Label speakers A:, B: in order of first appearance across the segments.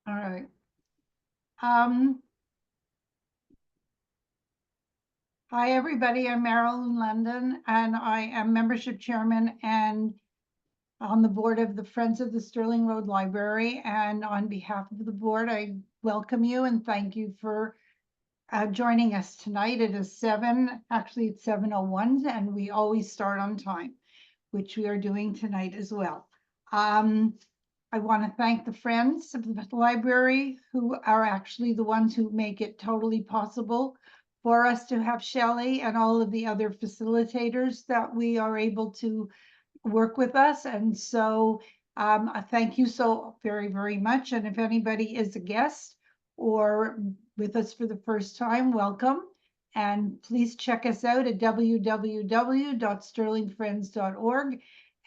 A: All right. Hi, everybody. I'm Marilyn London, and I am membership chairman and on the board of the Friends of the Sterling Road Library. And on behalf of the board, I welcome you and thank you for joining us tonight. It is actually it's 7:01, and we always start on time, which we are doing tonight as well. I want to thank the Friends of the Library, who are actually the ones who make it totally possible for us to have Shelly and all of the other facilitators that we are able to work with us. And so I thank you so very, very much. And if anybody is a guest or with us for the first time, welcome. And please check us out at www.sterlingfriends.org.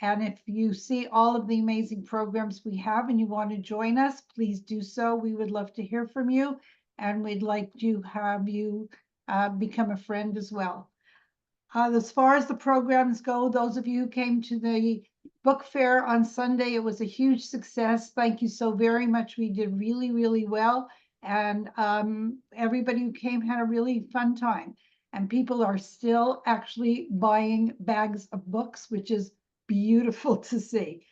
A: And if you see all of the amazing programs we have and you want to join us, please do so. We would love to hear from you, and we'd like to have you become a friend as well. As far as the programs go, those of you who came to the book fair on Sunday, it was a huge success. Thank you so very much. We did really, really well. And everybody who came had a really fun time. And people are still actually buying bags of books, which is beautiful to see.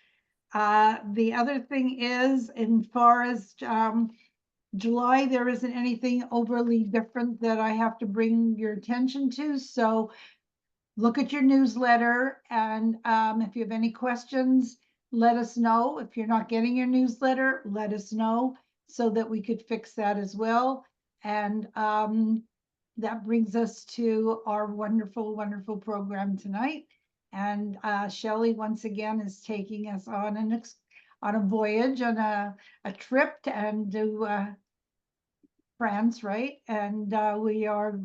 A: The other thing is, as far as July, there isn't anything overly different that I have to bring your attention to. So look at your newsletter, and if you have any questions, let us know. If you're not getting your newsletter, let us know so that we could fix that as well. And that brings us to our wonderful, wonderful program tonight. And Shelly once again is taking us on a voyage, on a trip and to France, right? And we are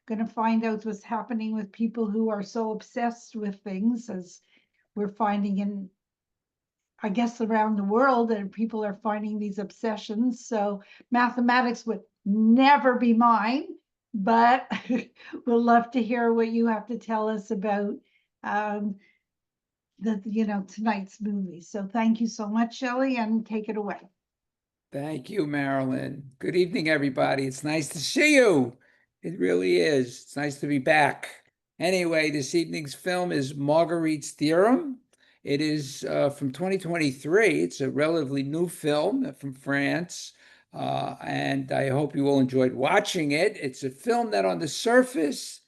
A: going to find out what's happening with people who are so obsessed with things, as we're finding in, I guess, around the world, and people are finding these obsessions. So mathematics would never be mine, but we'll love to hear what you have to tell us about tonight's movie. So thank you so much, Shelley, and take it away.
B: Thank you, Marilyn. Good evening, everybody. It's nice to see you. It really is. It's nice to be back. Anyway, this evening's film is Marguerite's Theorem. It is from 2023. It's a relatively new film from France, and I hope you all enjoyed watching it. It's a film that on the surface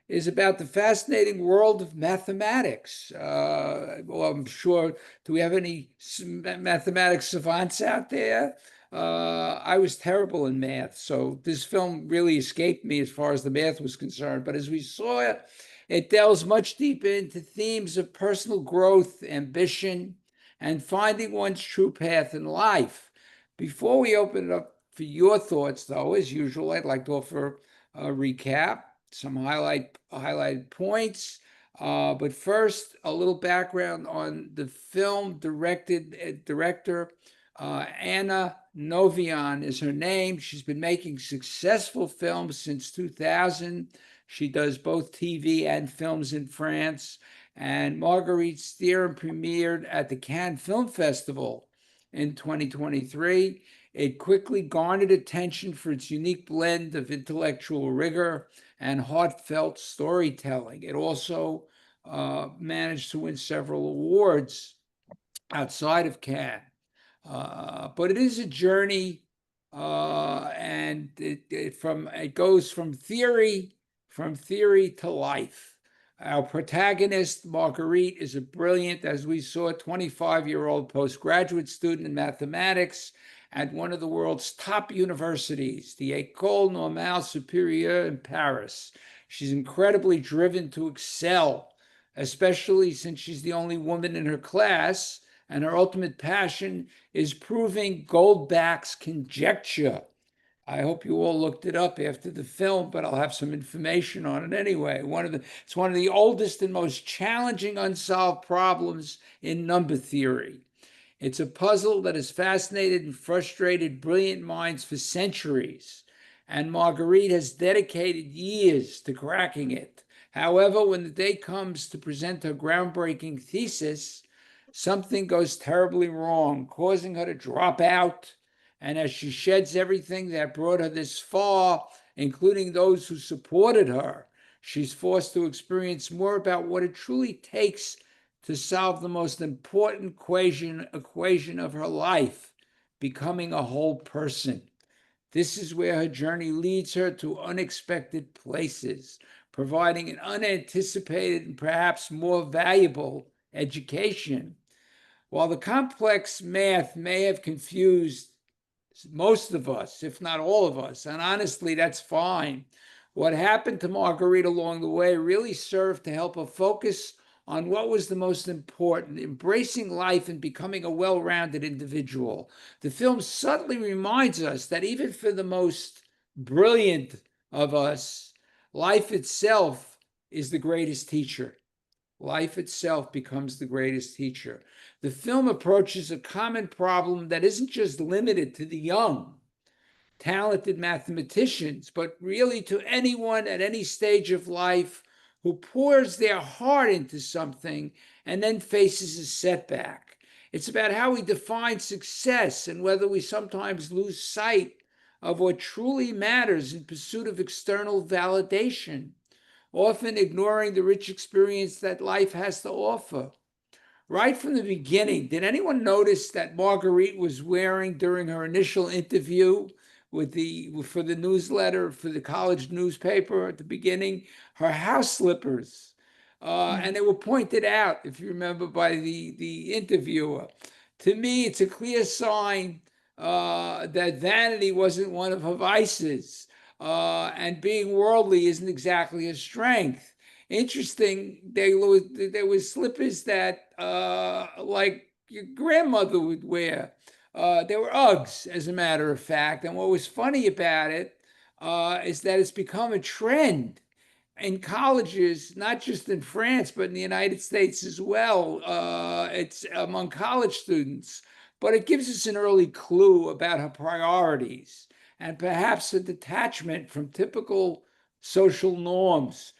B: is about the fascinating world of mathematics. Well, I'm sure, do we have any mathematics savants out there? I was terrible in math, so this film really escaped me as far as the math was concerned. But as we saw it, it delves much deeper into themes of personal growth, ambition, and finding one's true path in life. Before we open it up for your thoughts, though, as usual, I'd like to offer a recap, some highlighted points. But first, a little background on the film. Director Anna Novian is her name. She's been making successful films since 2000. She does both TV and films in France. And Marguerite's Theorem premiered at the Cannes Film Festival in 2023. It quickly garnered attention for its unique blend of intellectual rigor and heartfelt storytelling. It also managed to win several awards outside of Cannes. But it is a journey, and it goes from theory to life. Our protagonist, Marguerite, is a brilliant, as we saw, 25-year-old postgraduate student in mathematics at one of the world's top universities, the Ecole Normale Supérieure in Paris. She's incredibly driven to excel, especially since she's the only woman in her class, and her ultimate passion is proving Goldbach's conjecture. I hope you all looked it up after the film, but I'll have some information on it anyway. It's one of the oldest and most challenging unsolved problems in number theory. It's a puzzle that has fascinated and frustrated brilliant minds for centuries, and Marguerite has dedicated years to cracking it. However, when the day comes to present her groundbreaking thesis, something goes terribly wrong, causing her to drop out And as she sheds everything that brought her this far, including those who supported her, she's forced to experience more about what it truly takes to solve the most important equation of her life, becoming a whole person. This is where her journey leads her to unexpected places, providing an unanticipated and perhaps more valuable education. While the complex math may have confused most of us, if not all of us, and honestly, that's fine, what happened to Marguerite along the way really served to help her focus on what was the most important, embracing life and becoming a well-rounded individual. The film subtly reminds us that even for the most brilliant of us, life itself is the greatest teacher. Life itself becomes the greatest teacher. The film approaches a common problem that isn't just limited to the young, talented mathematicians, but really to anyone at any stage of life who pours their heart into something and then faces a setback. It's about how we define success and whether we sometimes lose sight of what truly matters in pursuit of external validation, often ignoring the rich experience that life has to offer. Right from the beginning, did anyone notice that Marguerite was wearing during her initial interview for the newsletter for the college newspaper at the beginning, her house slippers? And they were pointed out, if you remember, by the interviewer. To me, it's a clear sign that vanity wasn't one of her vices, and being worldly isn't exactly a strength. Interesting, there was slippers that like your grandmother would wear. They were Uggs, as a matter of fact. And what was funny about it is that it's become a trend in colleges, not just in France, but in the United States as well. It's among college students, but it gives us an early clue about her priorities and perhaps a detachment from typical social norms.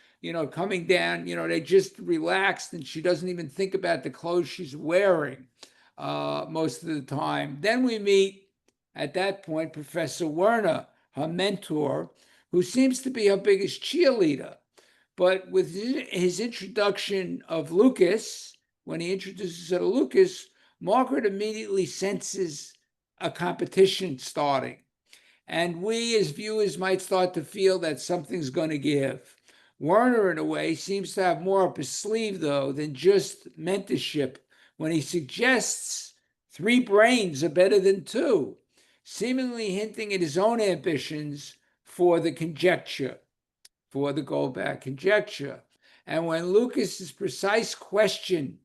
B: Coming down, they just relaxed and she doesn't even think about the clothes she's wearing most of the time. Then we meet, at that point, Professor Werner, her mentor, who seems to be her biggest cheerleader. But with his introduction of Lucas, when he introduces her to Lucas, Margaret immediately senses a competition starting. And we as viewers might start to feel that something's going to give. Werner, in a way, seems to have more up his sleeve, though, than just mentorship when he suggests 3 brains are better than 2, seemingly hinting at his own ambitions for the conjecture, for the Goldbach conjecture. And when Lucas's precise question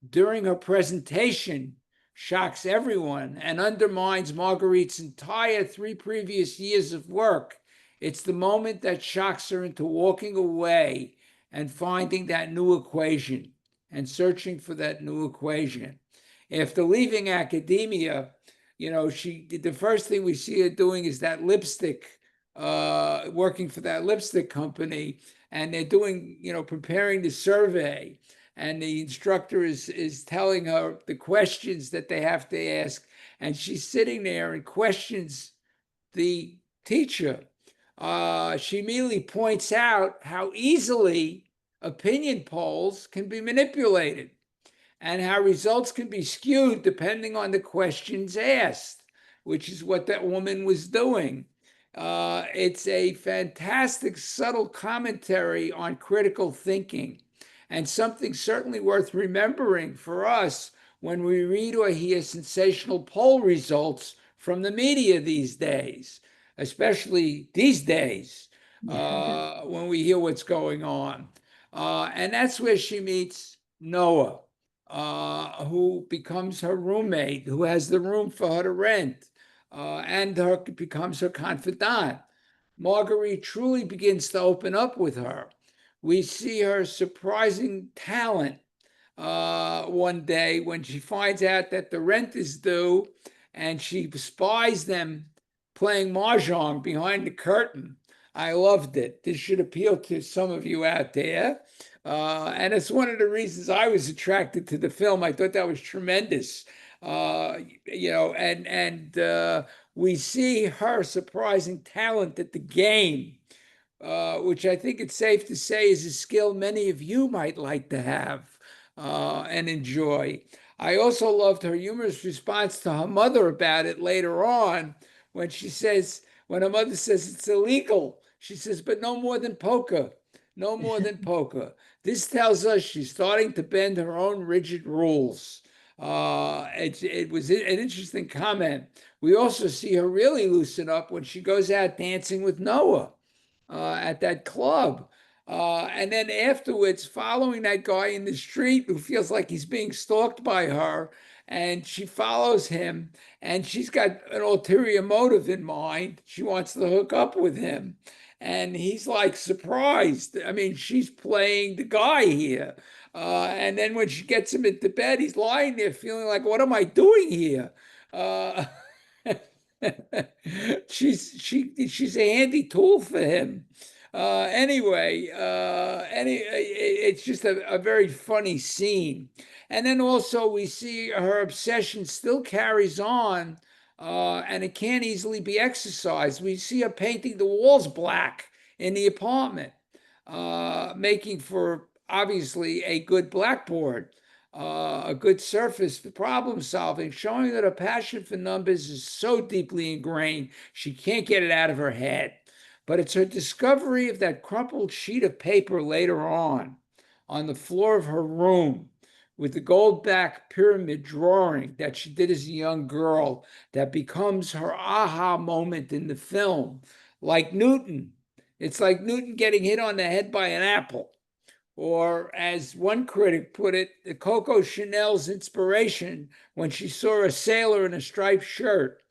B: during her presentation shocks everyone and undermines Marguerite's entire 3 previous years of work, it's the moment that shocks her into walking away and finding that new equation and searching for that new equation. After leaving academia, the first thing we see her doing is that lipstick, working for that lipstick company, and they're doing, preparing the survey. And the instructor is telling her the questions that they have to ask. And she's sitting there and questions the teacher. She immediately points out how easily opinion polls can be manipulated and how results can be skewed depending on the questions asked, which is what that woman was doing. It's a fantastic, subtle commentary on critical thinking, and something certainly worth remembering for us when we read or hear sensational poll results from the media these days, especially these days, when we hear what's going on. And that's where she meets Noah, who becomes her roommate, who has the room for her to rent, and becomes her confidant. Marguerite truly begins to open up with her. We see her surprising talent one day when she finds out that the rent is due and she spies them playing mahjong behind the curtain. I loved it. This should appeal to some of you out there. And it's one of the reasons I was attracted to the film. I thought that was tremendous. and we see her surprising talent at the game, which I think it's safe to say is a skill many of you might like to have and enjoy. I also loved her humorous response to her mother about it later on when when her mother says it's illegal, she says, but no more than poker. No more than poker. This tells us she's starting to bend her own rigid rules. It was an interesting comment. We also see her really loosen up when she goes out dancing with Noah at that club. And then afterwards, following that guy in the street who feels like he's being stalked by her, and she follows him, and she's got an ulterior motive in mind. She wants to hook up with him. And he's like surprised. I mean, she's playing the guy here. And then when she gets him into bed, he's lying there feeling like, what am I doing here? Uh, she's a handy tool for him. It's just a very funny scene. And then also we see her obsession still carries on, and it can't easily be exercised. We see her painting the walls black in the apartment, making for obviously a good blackboard, a good surface for problem solving, showing that her passion for numbers is so deeply ingrained, she can't get it out of her head. But it's her discovery of that crumpled sheet of paper later on the floor of her room, with the gold back pyramid drawing that she did as a young girl, that becomes her aha moment in the film. Like Newton. It's like Newton getting hit on the head by an apple. Or, as one critic put it, the Coco Chanel's inspiration when she saw a sailor in a striped shirt.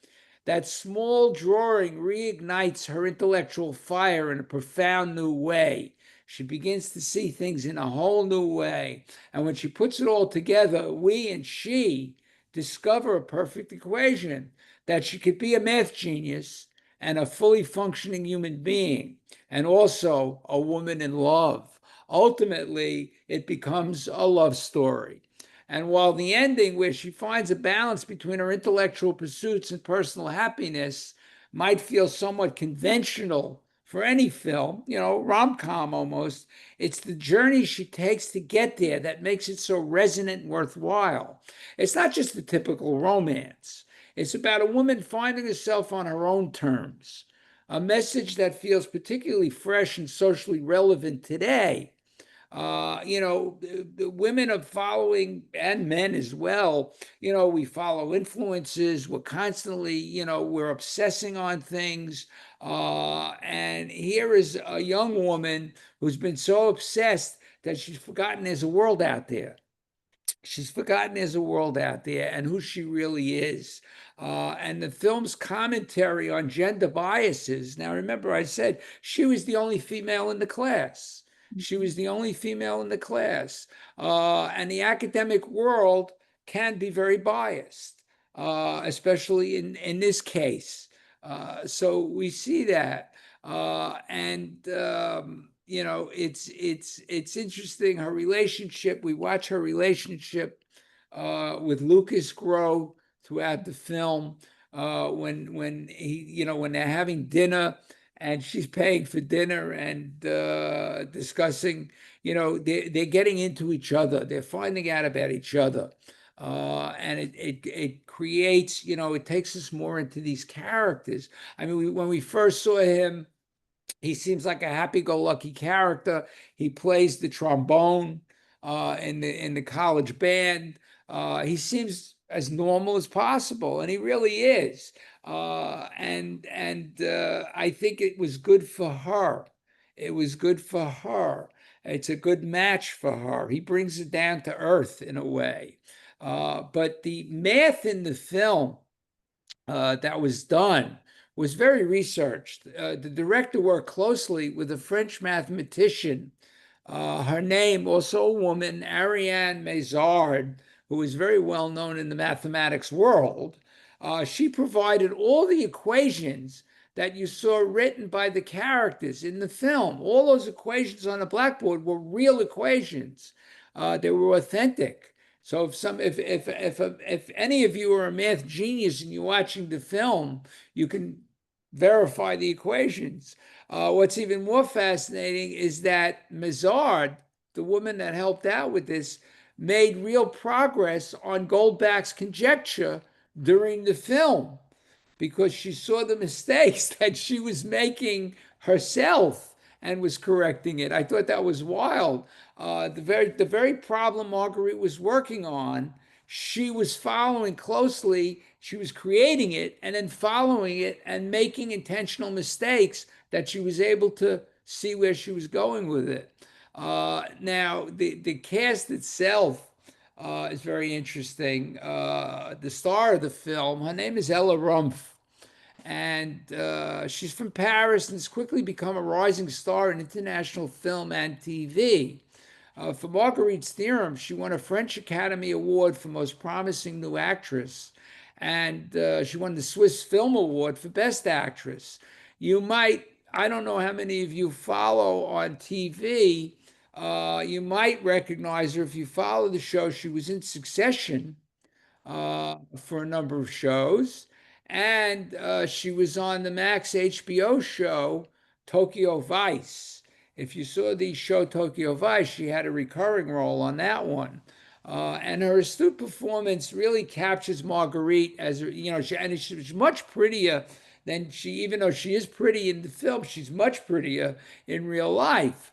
B: That small drawing reignites her intellectual fire in a profound new way. She begins to see things in a whole new way. And when she puts it all together, we and she discover a perfect equation, that she could be a math genius and a fully functioning human being, and also a woman in love. Ultimately, it becomes a love story. And while the ending, where she finds a balance between her intellectual pursuits and personal happiness, might feel somewhat conventional for any film, rom-com almost, it's the journey she takes to get there that makes it so resonant and worthwhile. It's not just the typical romance. It's about a woman finding herself on her own terms, a message that feels particularly fresh and socially relevant today. The women are following, and men as well. We follow influences. We're constantly, we're obsessing on things. And here is a young woman who's been so obsessed that she's forgotten there's a world out there. She's forgotten there's a world out there and who she really is. And the film's commentary on gender biases. Now, remember, I said she was the only female in the class. She was the only female in the class. And the academic world can be very biased, especially in this case. So we see that. It's interesting, her relationship. We watch her relationship with Lucas grow throughout the film. When they're having dinner and she's paying for dinner and discussing, they're getting into each other. They're finding out about each other. And it creates, it takes us more into these characters. I mean, when we first saw him, he seems like a happy-go-lucky character. He plays the trombone in the college band. He seems as normal as possible, and he really is. I think it was good for her. It was good for her. It's a good match for her. He brings it down to earth in a way. But the math in the film that was done was very researched. The director worked closely with a French mathematician, her name, also a woman, Ariane Mézard, who is very well known in the mathematics world. She provided all the equations that you saw written by the characters in the film. All those equations on the blackboard were real equations. They were authentic. So if any of you are a math genius and you're watching the film, you can verify the equations. What's even more fascinating is that Mazard, the woman that helped out with this, made real progress on Goldbach's conjecture during the film because she saw the mistakes that she was making herself and was correcting it. I thought that was wild. The very problem Marguerite was working on, she was following closely. She was creating it and then following it and making intentional mistakes that she was able to see where she was going with it. Now, the cast itself is very interesting. The star of the film, her name is Ella Rumpf, and she's from Paris and has quickly become a rising star in international film and TV. For Marguerite's Theorem, she won a French Academy Award for Most Promising New Actress, and she won the Swiss Film Award for Best Actress. You might, I don't know how many of you follow on TV, you might recognize her if you follow the show. She was in Succession for a number of shows. And she was on the Max HBO show, Tokyo Vice. If you saw the show Tokyo Vice, she had a recurring role on that one. And her astute performance really captures Marguerite as, and she's much prettier than even though she is pretty in the film, she's much prettier in real life.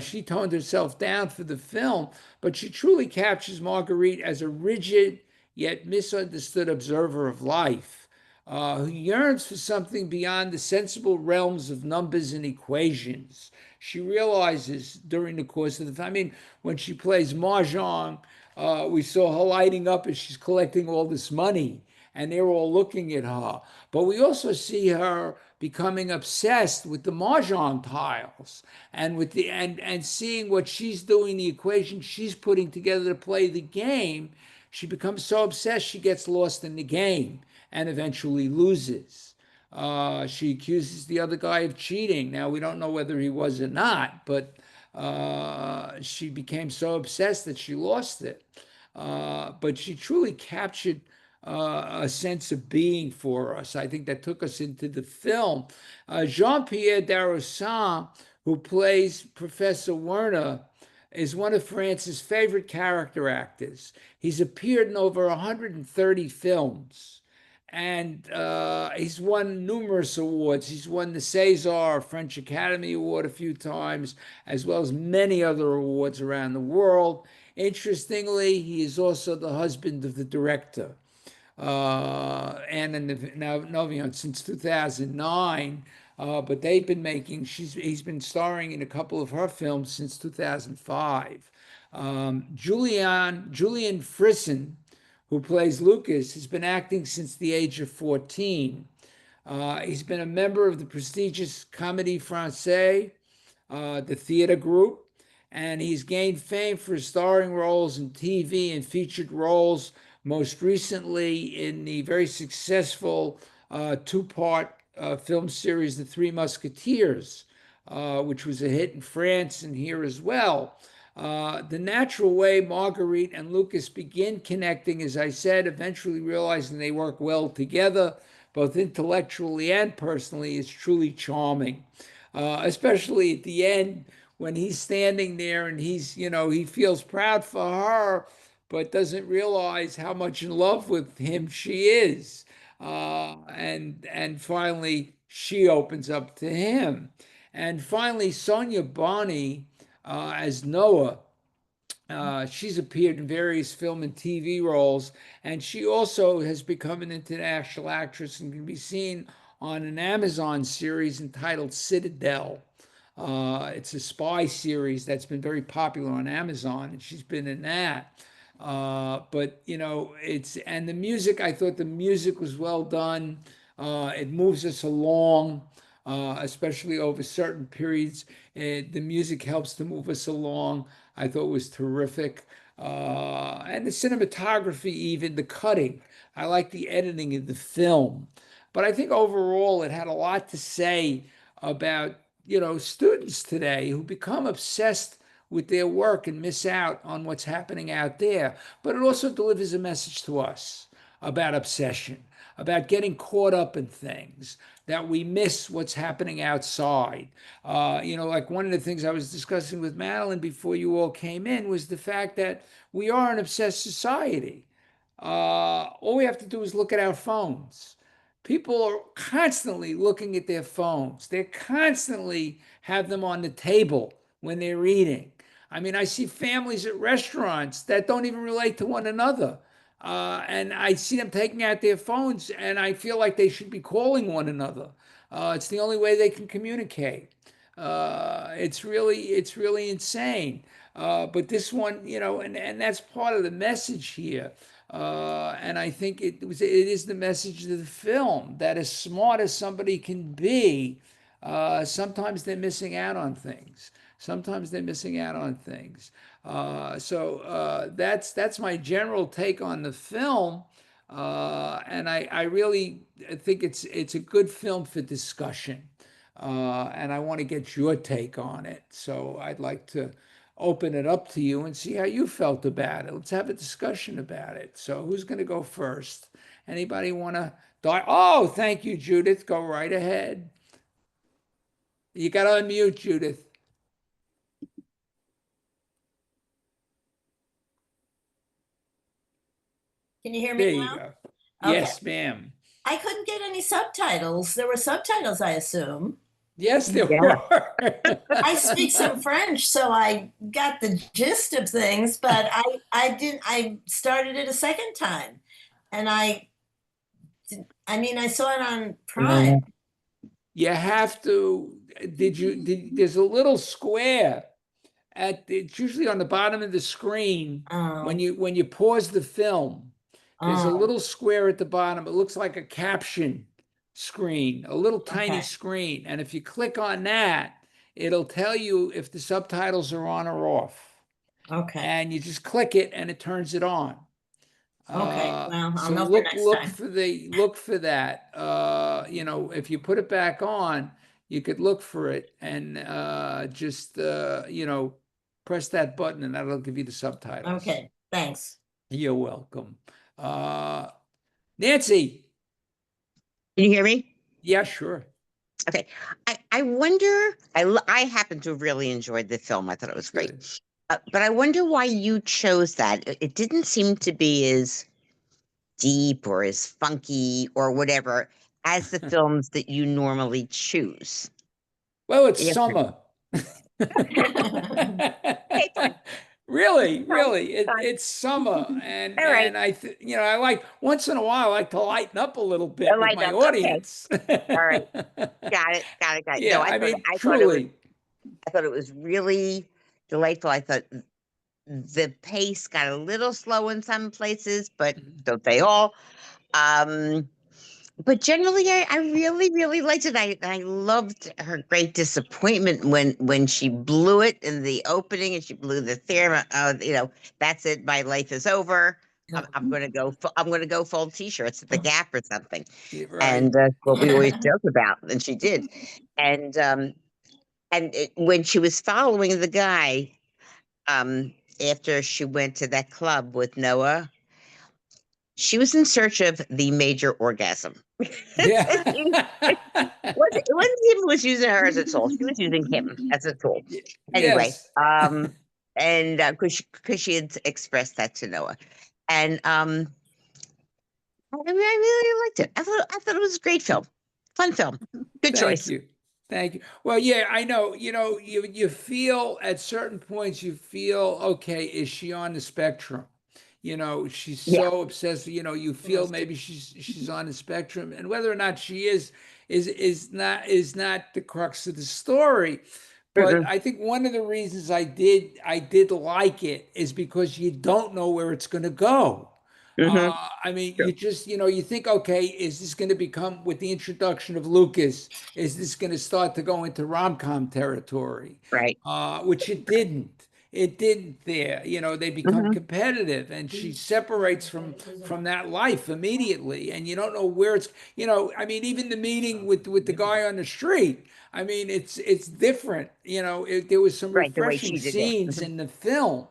B: She toned herself down for the film, but she truly captures Marguerite as a rigid yet misunderstood observer of life, who yearns for something beyond the sensible realms of numbers and equations. She realizes during the course of the film, I mean, when she plays Mahjong, we saw her lighting up as she's collecting all this money, and they're all looking at her. But we also see her becoming obsessed with the Mahjong tiles and with the and seeing what she's doing, the equation she's putting together to play the game. She becomes so obsessed she gets lost in the game and eventually loses. She accuses the other guy of cheating. Now, we don't know whether he was or not, but she became so obsessed that she lost it. But she truly captured a sense of being for us. I think that took us into the film. Jean-Pierre Darroussin, who plays Professor Werner, is one of France's favorite character actors. He's appeared in over 130 films, and he's won numerous awards. He's won the César French Academy Award a few times, as well as many other awards around the world. Interestingly, he is also the husband of the director, Anna Novion, since 2009. But they've been he's been starring in a couple of her films since 2005. Julian Frisson, who plays Lucas, has been acting since the age of 14. He's been a member of the prestigious Comédie Française, the theater group, and he's gained fame for starring roles in TV and featured roles, most recently in the very successful two-part film series, The Three Musketeers, which was a hit in France and here as well. The natural way Marguerite and Lucas begin connecting, as I said, eventually realizing they work well together, both intellectually and personally, is truly charming. Especially at the end when he's standing there and he feels proud for her, but doesn't realize how much in love with him she is. And finally, she opens up to him. And finally, Sonia Bonney as Noah. She's appeared in various film and TV roles, and she also has become an international actress and can be seen on an Amazon series entitled Citadel. It's a spy series that's been very popular on Amazon, and she's been in that. But and the music, I thought the music was well done. It moves us along, especially over certain periods. The music helps to move us along. I thought it was terrific. And the cinematography, even the cutting. I like the editing of the film. But I think overall it had a lot to say about, students today who become obsessed with their work and miss out on what's happening out there. But it also delivers a message to us about obsession, about getting caught up in things, that we miss what's happening outside. Like one of the things I was discussing with Madeline before you all came in was the fact that we are an obsessed society. All we have to do is look at our phones. People are constantly looking at their phones. They constantly have them on the table when they're eating. I mean, I see families at restaurants that don't even relate to one another. And I see them taking out their phones, and I feel like they should be calling one another. It's the only way they can communicate. It's really insane. But this one, and that's part of the message here. And I think it is the message of the film that as smart as somebody can be, sometimes they're missing out on things. Sometimes they're missing out on things. So that's my general take on the film. And I really think it's a good film for discussion. And I want to get your take on it. So I'd like to open it up to you and see how you felt about it. Let's have a discussion about it. So who's going to go first? Anybody want to die? Oh, thank you, Judith. Go right ahead. You got to unmute, Judith.
C: Can you hear
B: There
C: me
B: you
C: now?
B: go.
C: Okay.
B: Yes, ma'am.
C: I couldn't get any subtitles. There were subtitles, I assume.
B: Yes, there
D: Yeah.
B: were.
C: I speak some French, so I got the gist of things, but I started it a second time. And I mean, I saw it on Prime.
B: You have to, there's a little square it's usually on the bottom of the screen when
C: Oh,
B: you pause the film. There's a
C: oh,
B: little square at the bottom. It looks like a caption screen, a little tiny
C: okay.
B: screen. And if you click on that, it'll tell you if the subtitles are on or off.
C: Okay.
B: And you just click it and it turns it on.
C: Okay. Well, I'll
B: So
C: know for next
B: look
C: time.
B: for that. If you put it back on, you could look for it and just press that button and that'll give you the subtitles.
C: Okay. Thanks.
B: You're welcome. Nancy.
D: Can you hear me?
B: Yeah, sure.
D: Okay. I wonder, I happen to have really enjoyed the film. I thought it was great.
B: Good.
D: But I wonder why you chose that. It didn't seem to be as deep or as funky or whatever as the films that you normally choose.
B: Well, it's
D: Yes.
B: summer.
D: Okay, fine.
B: Really,
D: Fine, fine.
B: it's summer, and
D: All right.
B: I like once in a while I like to lighten up a little bit with
D: Lighten
B: my
D: up, okay.
B: audience.
D: All right. Got it.
B: Yeah,
D: No,
B: I mean,
D: I
B: truly.
D: thought it was really delightful. I thought the pace got a little slow in some places, but don't they all? But generally, I really, really liked it. I loved her great disappointment when she blew it in the opening and she blew the theorem. That's it. My life is over. I'm gonna go. I'm gonna go full t-shirts at the Gap or something.
B: Yeah, right.
D: And that's what we always joke about. And she did. And when she was following the guy, after she went to that club with Noah, she was in search of the major orgasm.
B: Yeah.
D: It wasn't him who was using her as a tool. She was using him as a tool. Anyway,
B: Yes.
D: and because she had expressed that to Noah, and I mean, I really liked it. I thought it was a great film, fun film, good choice.
B: Thank you. Well, yeah, I know. You feel at certain points. You feel okay. Is she on the spectrum? She's
D: Yeah.
B: so obsessed. You feel maybe she's on the spectrum, and whether or not she is not the crux of the story. But
D: Mm-mm.
B: I think one of the reasons I did like it is because you don't know where it's going to go.
D: Mhm.
B: I mean,
D: True.
B: you just, you think, okay, is this going to become, with the introduction of Lucas, is this going to start to go into rom-com territory?
D: Right.
B: Which it didn't. it didn't there. You know, they become competitive, and she separates from that life immediately, and you don't know where it's. You know, I mean, even the meeting with the guy on the street. I mean, it's different. You know, there was some
D: Right, the way
B: refreshing
D: she did it.
B: scenes in the film,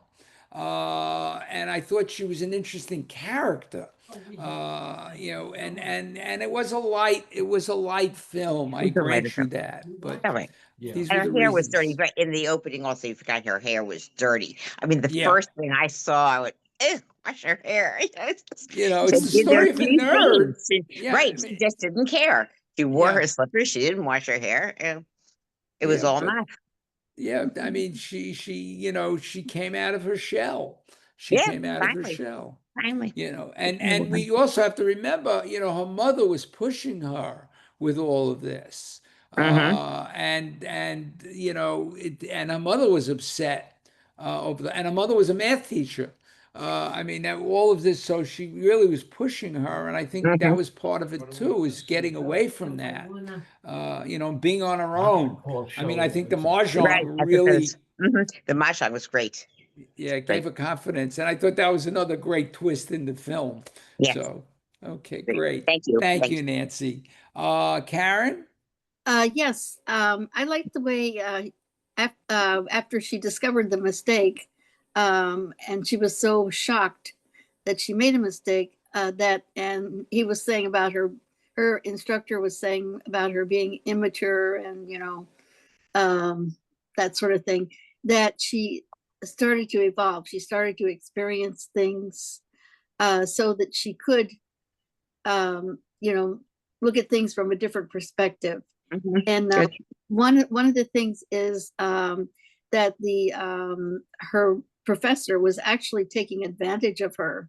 B: and I thought she was an interesting character. You know, and it was a light film. I
D: It's all right.
B: grant you that, but
D: All right.
B: these
D: And
B: were
D: her
B: the
D: hair was dirty,
B: reasons.
D: but in the opening also you forgot her hair was dirty. I mean, the
B: Yeah,
D: first thing I saw, I went, "Ew, wash her hair."
B: you know,
D: She
B: it's the
D: did their
B: story of a
D: few
B: nerd.
D: scenes.
B: Yeah, I
D: Right. She
B: mean,
D: just didn't care. She wore
B: yeah,
D: her slippers. She didn't wash her hair. And it was
B: yeah,
D: all
B: but
D: nice.
B: yeah, I mean, you know, she came out of her shell. She
D: Yeah,
B: came out of her
D: finally,
B: shell.
D: finally.
B: You know,
D: Became
B: and we also have to remember, you know, her mother was pushing her with all of this,
D: Mm-hmm.
B: and you know, and her mother was upset over that, and her mother was a math teacher. I mean, all of this, so she really was pushing her, and I think
D: Mm-hmm.
B: that was part of it too, is getting away from that, you know, being on her own. I mean, I think the mahjong
D: Right. I thought that was,
B: really,
D: the mahjong was great.
B: yeah,
D: Great.
B: gave her confidence, and I thought that was another great twist in the film.
D: Yes.
B: So, okay,
D: Great.
B: great.
D: Thank you.
B: Thank
D: Thank
B: you, Nancy. Karen?
E: Yes, I like the way after she discovered the mistake, and she was so shocked that she made a mistake. And he was saying about her instructor was saying about her being immature and that sort of thing. That she started to evolve. She started to experience things so that she could, look at things from a different perspective.
D: you. Mhm.
E: And
D: Good.
E: one of the things is that the her professor was actually taking advantage of her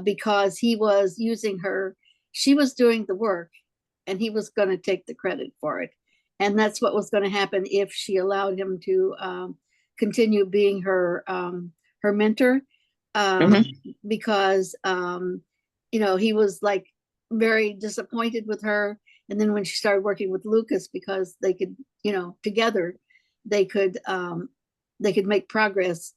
E: because he was using her. She was doing the work, and he was going to take the credit for it. And that's what was going to happen if she allowed him to continue being her mentor, because he was like very disappointed with her. And then when she started working with Lucas, because they could, together, they could make progress.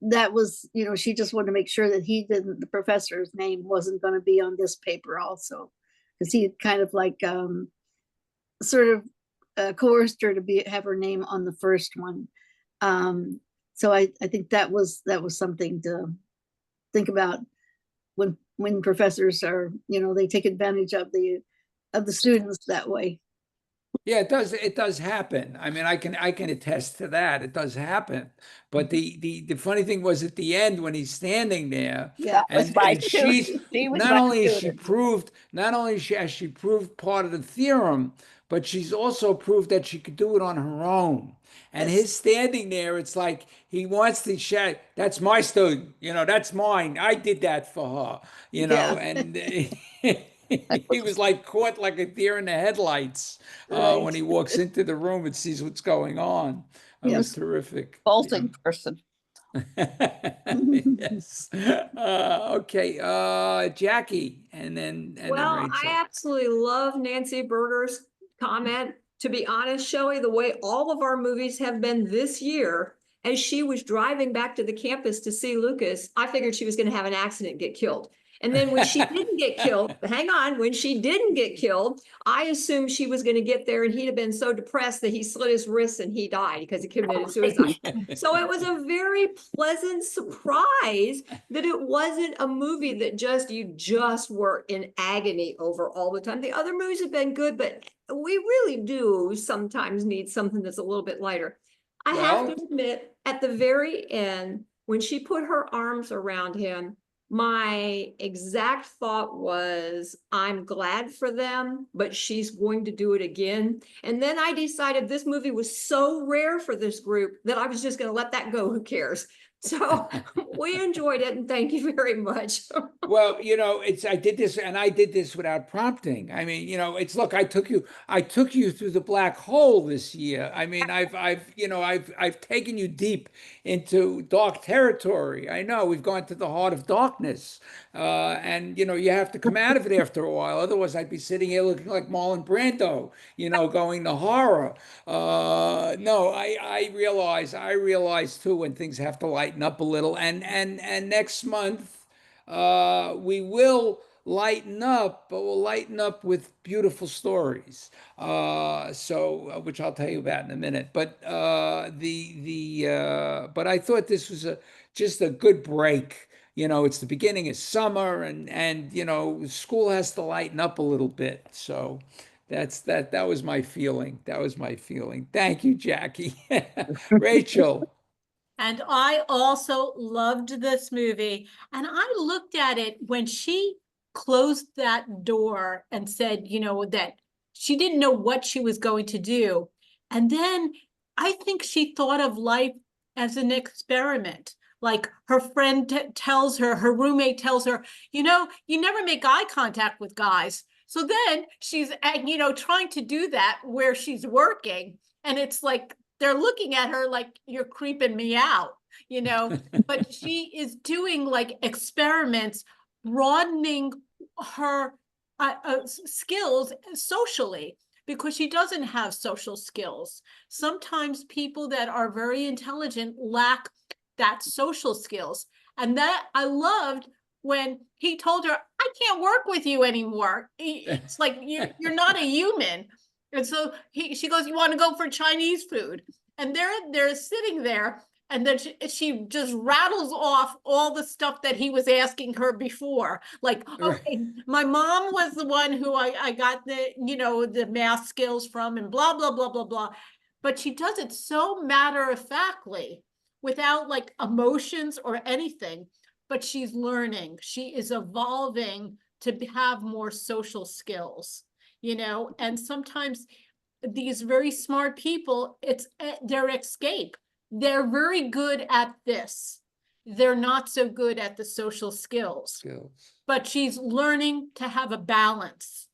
E: That was, she just wanted to make sure that the professor's name wasn't going to be on this paper also, because he had kind of like sort of coerced her to have her name on the first one. So I think that was something to think about when professors are, they take advantage of the students that way.
B: Yeah, it does happen. I mean, I can attest to that. It does happen. But the funny thing was at the end when he's standing there,
E: Yeah.
B: and she's
D: She was
B: not
D: my
B: only
D: student.
B: has she proved part of the theorem, but she's also proved that she could do it on her own. And
E: Yes.
B: his standing there, it's like he wants to shout, "That's my student, that's mine. I did that for her,"
E: Yeah.
B: and he was like caught like a deer in the headlights
E: Right.
B: when he walks into the room and sees what's going on. It was
E: Yes.
B: terrific.
F: Faulting person.
B: Yes. Okay. Jackie, and then
G: Well,
B: Rachel.
G: I absolutely love Nancy Berger's comment. To be honest, Shelley, the way all of our movies have been this year, as she was driving back to the campus to see Lucas, I figured she was going to have an accident and get killed. And then when she didn't get killed, hang on, when she didn't get killed, I assumed she was going to get there and he'd have been so depressed that he slit his wrists and he died because he committed suicide. So it was a very pleasant surprise that it wasn't a movie that you just were in agony over all the time. The other movies have been good, but we really do sometimes need something that's a little bit lighter. I have to admit, at the very end, when she put her arms around him, my exact thought was, I'm glad for them, but she's going to do it again. And then I decided this movie was so rare for this group that I was just going to let that go. Who cares? So we enjoyed it, and thank you very much.
B: Well, I did this, and I did this without prompting. I mean, look, I took you through the black hole this year. I mean, I've taken you deep into dark territory. I know we've gone to the heart of darkness, and you have to come out of it after a while. Otherwise, I'd be sitting here looking like Marlon Brando, going to horror. No, I realize too when things have to lighten up a little, and next month. We will lighten up, but we'll lighten up with beautiful stories. Which I'll tell you about in a minute. But but I thought this was just a good break. It's the beginning of summer, and school has to lighten up a little bit. So that was my feeling. That was my feeling. Thank you, Jackie. Rachel.
F: And I also loved this movie. And I looked at it when she closed that door and said, that she didn't know what she was going to do. And then I think she thought of life as an experiment. Like her friend tells her, her roommate tells her, you never make eye contact with guys. So then she's, trying to do that where she's working. And it's like, they're looking at her like, you're creeping me out, but she is doing like experiments, broadening her skills socially, because she doesn't have social skills. Sometimes people that are very intelligent lack that social skills. And that I loved when he told her, I can't work with you anymore. It's like, you're not a human. And so she goes, you want to go for Chinese food? And they're sitting there, and then she just rattles off all the stuff that he was asking her before. Like, okay, my mom was the one who I got the math skills from, and blah, blah, blah, blah, blah. But she does it so matter-of-factly, without like emotions or anything. But she's learning. She is evolving to have more social skills. And sometimes these very smart people, it's their escape. They're very good at this. They're not so good at the social skills. But she's learning to have a balance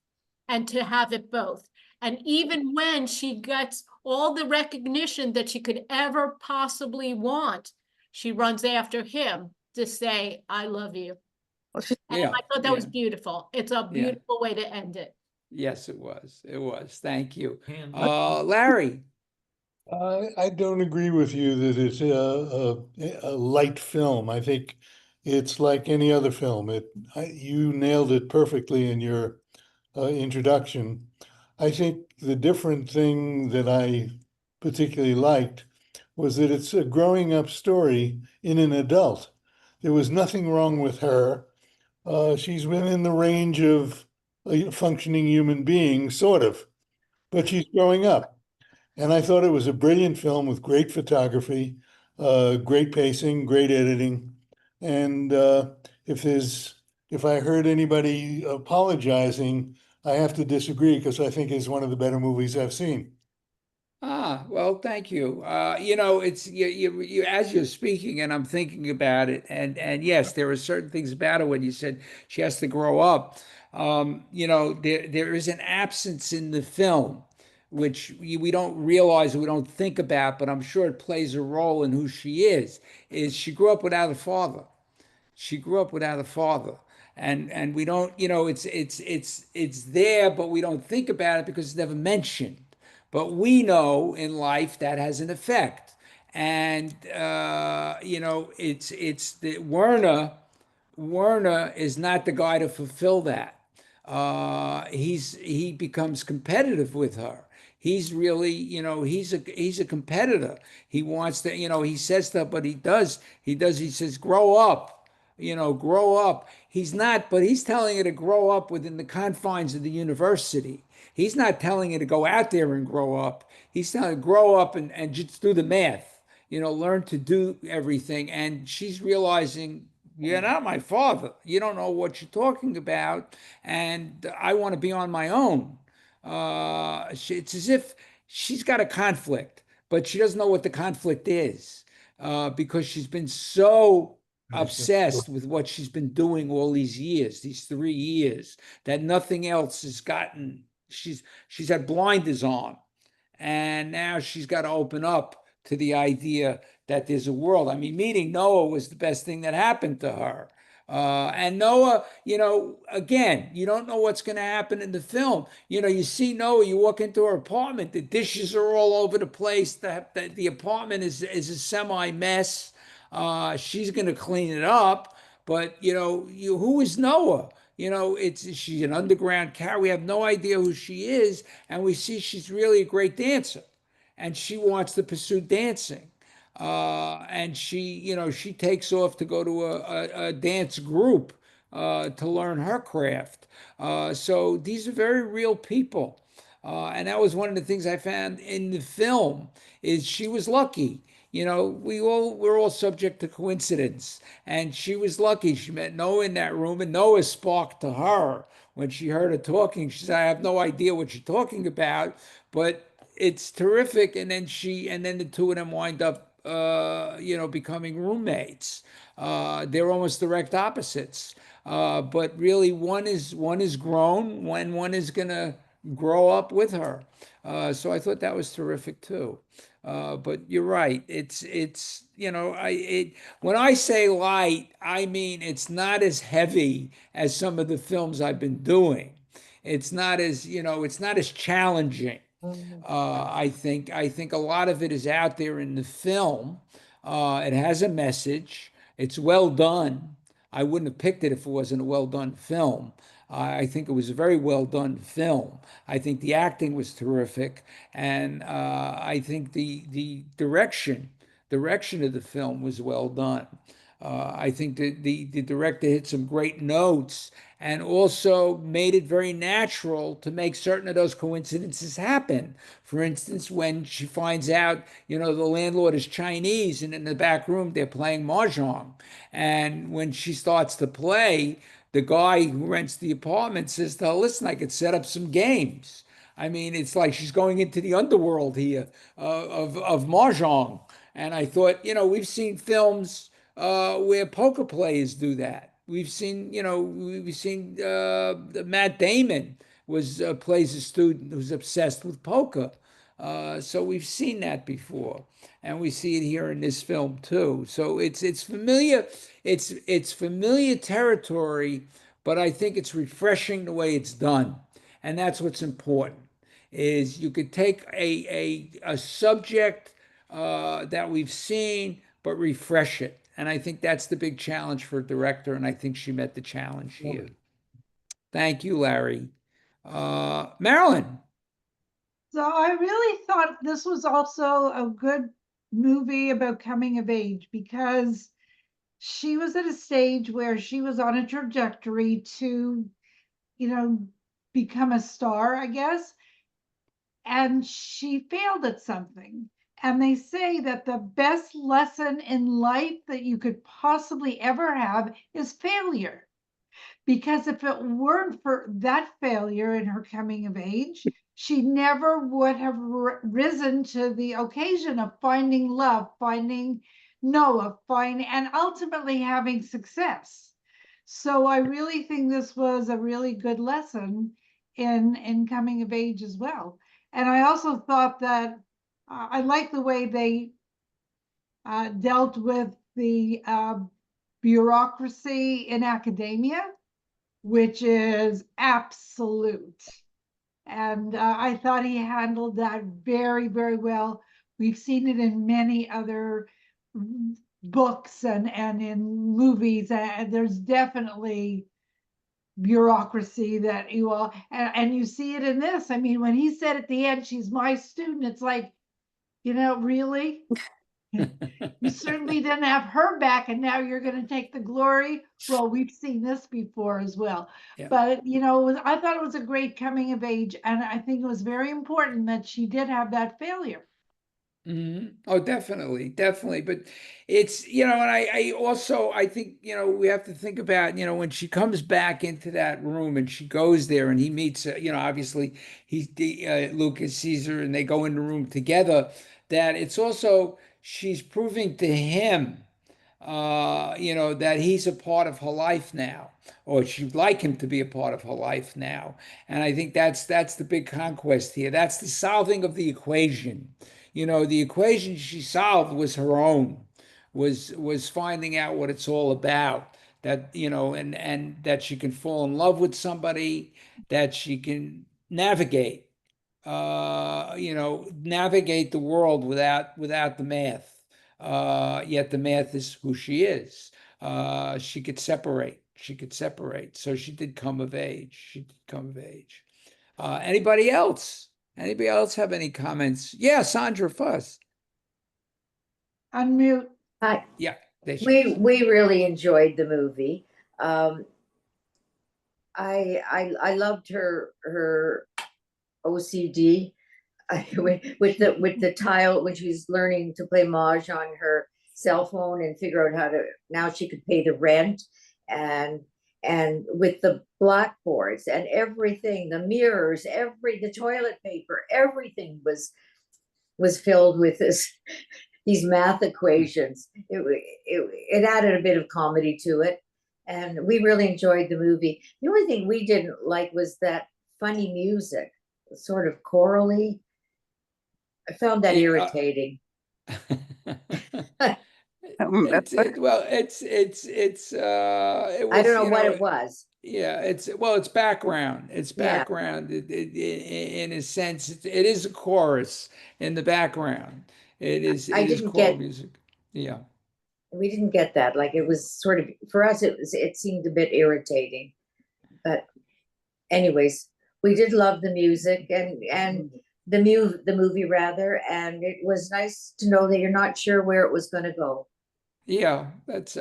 F: and to have it both. And even when she gets all the recognition that she could ever possibly want, she runs after him to say, I love you. And I thought that was beautiful. It's a beautiful way to end it.
B: Yes, it was. It was. Thank you. Larry.
H: I don't agree with you that it's a light film. I think it's like any other film. You nailed it perfectly in your introduction. I think the different thing that I particularly liked was that it's a growing up story in an adult. There was nothing wrong with her. She's within the range of a functioning human being, sort of, but she's growing up. And I thought it was a brilliant film with great photography, great pacing, great editing. And if I heard anybody apologizing, I have to disagree, because I think it's one of the better movies I've seen.
B: Well, thank you. It's you as you're speaking, and I'm thinking about it, and yes, there are certain things about it when you said she has to grow up. There is an absence in the film which we don't realize, we don't think about, but I'm sure it plays a role in who she is she grew up without a father. She grew up without a father. And we don't, it's there, but we don't think about it because it's never mentioned. But we know in life that has an effect. And it's the Werner is not the guy to fulfill that. He becomes competitive with her. He's really, he's a competitor. He wants to, he says stuff, but he says, grow up, grow up. He's not, but he's telling her to grow up within the confines of the university. He's not telling her to go out there and grow up. He's telling her to grow up and just do the math, learn to do everything. And she's realizing, you're not my father. You don't know what you're talking about. And I want to be on my own. It's as if she's got a conflict, but she doesn't know what the conflict is. because she's been so
H: Yes, that's
B: obsessed
H: true.
B: with what she's been doing all these years, these 3 years, that nothing else has gotten. She's had blinders on, and now she's got to open up to the idea that there's a world. I mean, meeting Noah was the best thing that happened to her. And Noah, again, you don't know what's going to happen in the film. You see Noah, you walk into her apartment, the dishes are all over the place. The apartment is a semi mess. She's going to clean it up, but who is Noah? She's an underground cat. We have no idea who she is, and we see she's really a great dancer, and she wants to pursue dancing. And she takes off to go to a dance group to learn her craft. So these are very real people. And that was one of the things I found in the film is she was lucky. We're all subject to coincidence, and she was lucky. She met Noah in that room, and Noah sparked to her when she heard her talking. She said, "I have no idea what you're talking about, but it's terrific." And then the two of them wind up, becoming roommates. They're almost direct opposites, but really one is grown when one is gonna grow up with her. So I thought that was terrific too. But you're right. When I say light, I mean it's not as heavy as some of the films I've been doing. It's not as challenging. I think a lot of it is out there in the film. It has a message. It's well done. I wouldn't have picked it if it wasn't a well done film. I think it was a very well done film. I think the acting was terrific, and I think the direction of the film was well done. I think the director hit some great notes and also made it very natural to make certain of those coincidences happen. For instance, when she finds out, the landlord is Chinese, and in the back room they're playing mahjong, and when she starts to play, the guy who rents the apartment says to her, "Listen, I could set up some games." I mean, it's like she's going into the underworld here of mahjong. And I thought, we've seen films where poker players do that. We've seen Matt Damon plays a student who's obsessed with poker. So we've seen that before, and we see it here in this film too. So it's familiar. It's familiar territory, but I think it's refreshing the way it's done, and that's what's important. Is you could take a subject that we've seen, but refresh it. And I think that's the big challenge for a director, and I think she met the challenge here. Thank you, Larry. Marilyn.
A: So I really thought this was also a good movie about coming of age because she was at a stage where she was on a trajectory to, become a star, I guess. And she failed at something. And they say that the best lesson in life that you could possibly ever have is failure. Because if it weren't for that failure in her coming of age, she never would have risen to the occasion of finding love, finding Noah, and ultimately having success. So I really think this was a really good lesson in coming of age as well. And I also thought that I like the way they dealt with the bureaucracy in academia, which is absolute. And I thought he handled that very, very well. We've seen it in many other books and in movies. And there's definitely bureaucracy that you all, and you see it in this. I mean, when he said at the end, "She's my student," it's like, really? You certainly didn't have her back, and now you're going to take the glory. Well, we've seen this before as well.
B: Yeah.
A: But I thought it was a great coming of age, and I think it was very important that she did have that failure.
B: Oh, definitely, definitely. But it's, and I think, we have to think about, when she comes back into that room and she goes there and he meets, obviously Lucas sees her and they go in the room together, that it's also, she's proving to him, that he's a part of her life now, or she'd like him to be a part of her life now. And I think that's the big conquest here. That's the solving of the equation. The equation she solved was her own, was finding out what it's all about. That, and that she can fall in love with somebody, that she can navigate the world without the math. Yet the math is who she is. She could separate. She could separate. So she did come of age. She did come of age. Anybody else? Anybody else have any comments? Yeah, Sandra first.
A: Unmute.
I: Hi,
B: Yeah, there she
I: we
B: is.
I: we really enjoyed the movie. I loved her OCD with the tile when she's learning to play Mahjong on her cell phone and figure out how to, now she could pay the rent, and with the blackboards and everything, the mirrors, the toilet paper, everything was filled with these math equations. It added a bit of comedy to it, and we really enjoyed the movie. The only thing we didn't like was that funny music, sort of chorally. I found that irritating.
B: It
I: I don't
B: was,
I: know what it was.
B: Yeah, it's background. It's
I: Yeah.
B: background. In a sense, it is a chorus in the background. It is
I: didn't
B: choral
I: get-
B: music. Yeah.
I: We didn't get that. Like, it was sort of, for us, it seemed a bit irritating. But anyways, we did love the music and the movie rather, and it was nice to know that you're not sure where it was going to go.
B: Yeah, that's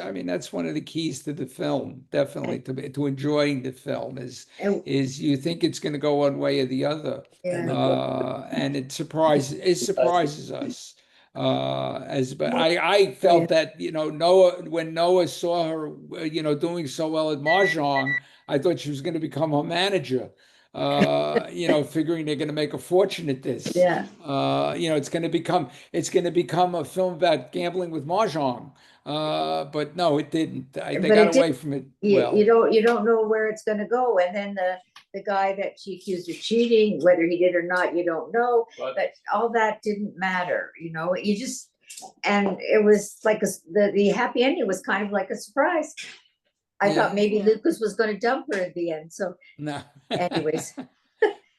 B: one of the keys to the film, definitely, to enjoying the film
I: And-
B: is you think it's going to go one way or the other.
I: Yeah.
B: And it surprises us. But I felt that, when Noah saw her, doing so well at Mahjong, I thought she was going to become her manager. Figuring they're going to make a fortune at this.
I: Yeah.
B: It's going to become a film about gambling with Mahjong. But no, it didn't. They
I: But
B: got
I: it
B: away
I: did-
B: from it
I: You,
B: well.
I: you don't know where it's going to go. And then the guy that she accused of cheating, whether he did or not, you don't know. But all that didn't matter. You just, and it was like the happy ending was kind of like a surprise. I
B: Yeah.
I: thought maybe Lucas was going to dump her at the end. So
B: No.
I: anyways,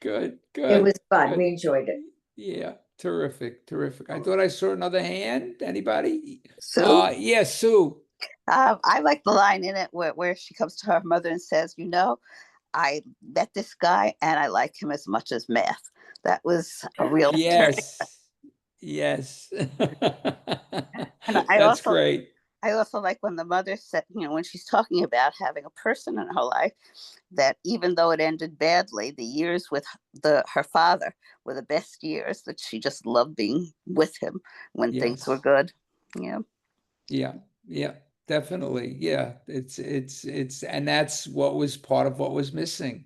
B: Good.
I: it was fun.
B: good.
I: We enjoyed it.
B: Yeah, terrific. I thought I saw another hand. Anybody?
J: Sue?
B: Yes, Sue.
J: I like the line in it where she comes to her mother and says, I met this guy and I like him as much as math. That was a real
B: Yes. Yes.
J: I
B: That's
J: also-
B: great.
J: I also like when the mother said, when she's talking about having a person in her life, that even though it ended badly, the years with her father were the best years, that she just loved being with him when things were
B: Yes.
J: good. Yeah.
B: Yeah, definitely. Yeah, and that's what was part of what was missing.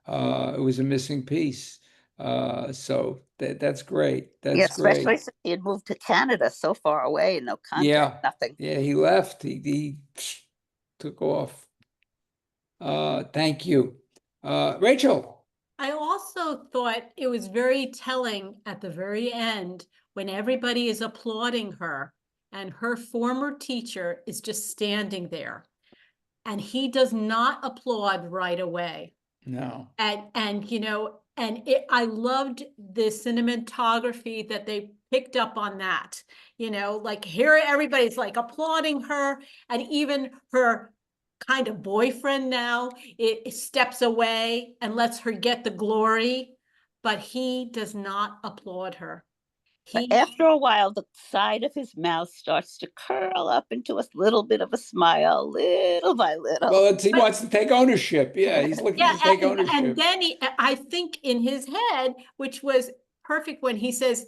B: It was a missing piece. So that's great.
J: Yeah,
B: That's
J: especially
B: great.
J: since he had moved to Canada so far away and no contact,
B: Yeah.
J: nothing.
B: Yeah, he left. He took off. Thank you. Rachel.
F: I also thought it was very telling at the very end when everybody is applauding her and her former teacher is just standing there and he does not applaud right away.
B: No.
F: I loved the cinematography that they picked up on that, like here everybody's like applauding her, and even her kind of boyfriend now it steps away and lets her get the glory, but he does not applaud her.
J: But after a while, the side of his mouth starts to curl up into a little bit of a smile, little by little.
B: Well, he wants to take ownership. Yeah, he's looking to take ownership.
F: And then I think in his head, which was perfect when he says,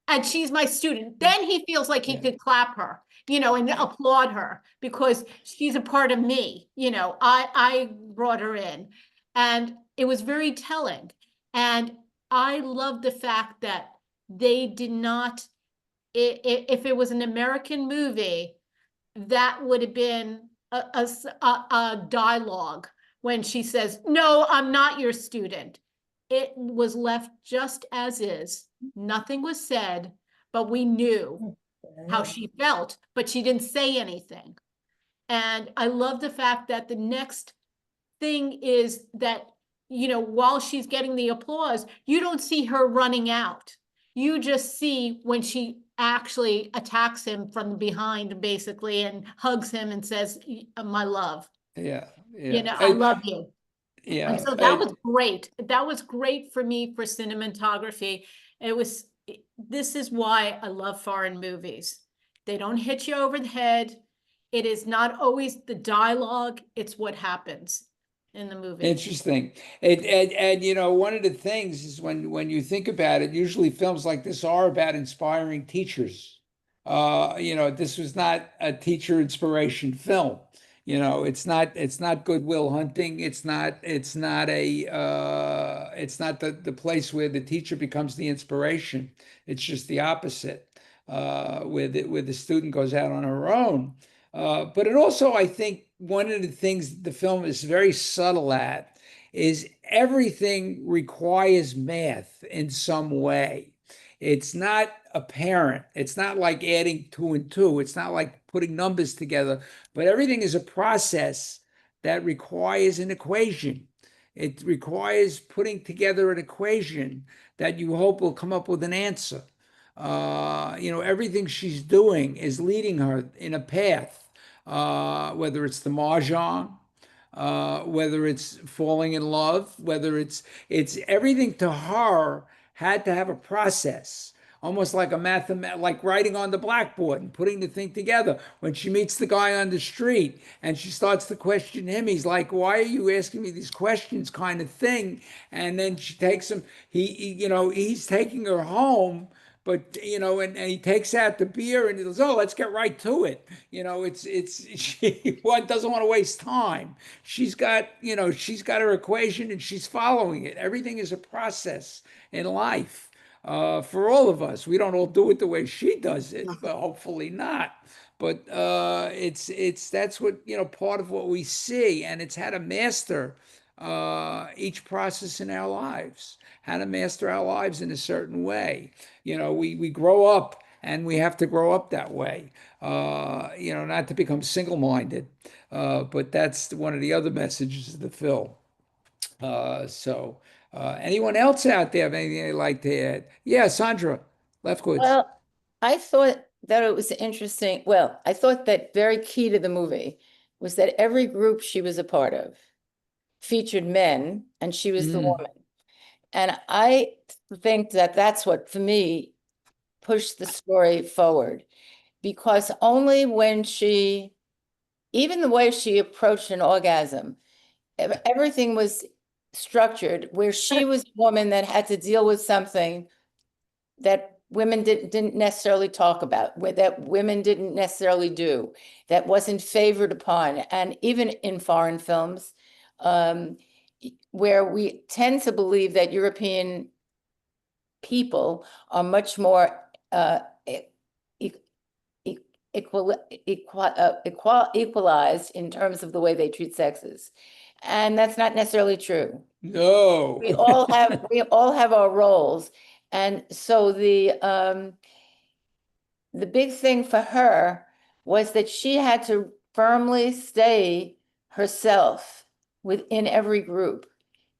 F: and she's my student, then he feels like he could clap her, and applaud her because she's a part of me. I brought her in, and it was very telling. And I love the fact that they did not if it was an American movie, that would have been a dialogue when she says, "No, I'm not your student." It was left just as is. Nothing was said, but we knew how she felt, but she didn't say anything. And I love the fact that the next thing is that, while she's getting the applause, you don't see her running out. You just see when she actually attacks him from behind, basically, and hugs him and says, "My love,
B: Yeah,
F: I love you."
B: yeah.
F: And so that was great. That was great for me for cinematography. This is why I love foreign movies. They don't hit you over the head. It is not always the dialogue, it's what happens in the movie.
B: Interesting. And one of the things is when you think about it, usually films like this are about inspiring teachers. This was not a teacher inspiration film. It's not Good Will Hunting. It's not the place where the teacher becomes the inspiration. It's just the opposite, where the student goes out on her own. But it also, I think, one of the things the film is very subtle at is everything requires math in some way. It's not apparent. It's not like adding two and two. It's not like putting numbers together, but everything is a process that requires an equation. It requires putting together an equation that you hope will come up with an answer. Everything she's doing is leading her in a path, whether it's the mahjong, whether it's falling in love, whether it's everything to her had to have a process, almost like like writing on the blackboard and putting the thing together. When she meets the guy on the street and she starts to question him, he's like, "Why are you asking me these questions?" kind of thing. And then she takes him. He's taking her home. But and he takes out the beer and he goes, "Oh, let's get right to it." One doesn't want to waste time. She's got her equation and she's following it. Everything is a process in life. For all of us, we don't all do it the way she does it, but hopefully not. But that's what part of what we see, and it's how to master each process in our lives, how to master our lives in a certain way. We grow up and we have to grow up that way, not to become single-minded. But that's one of the other messages of the film. Anyone else out there have anything they'd like to add? Yeah, Sandra Lefkowitz.
K: Well, I thought that it was interesting. Well, I thought that very key to the movie was that every group she was a part of featured men and she was the woman. And I think that that's what, for me, pushed the story forward, because only when even the way she approached an orgasm, everything was structured where she was a woman that had to deal with something that women didn't necessarily talk about, that women didn't necessarily do, that wasn't favored upon. And even in foreign films, where we tend to believe that European people are much more equalized in terms of the way they treat sexes. And that's not necessarily true.
B: No.
K: We all have our roles. And so the big thing for her was that she had to firmly stay herself within every group.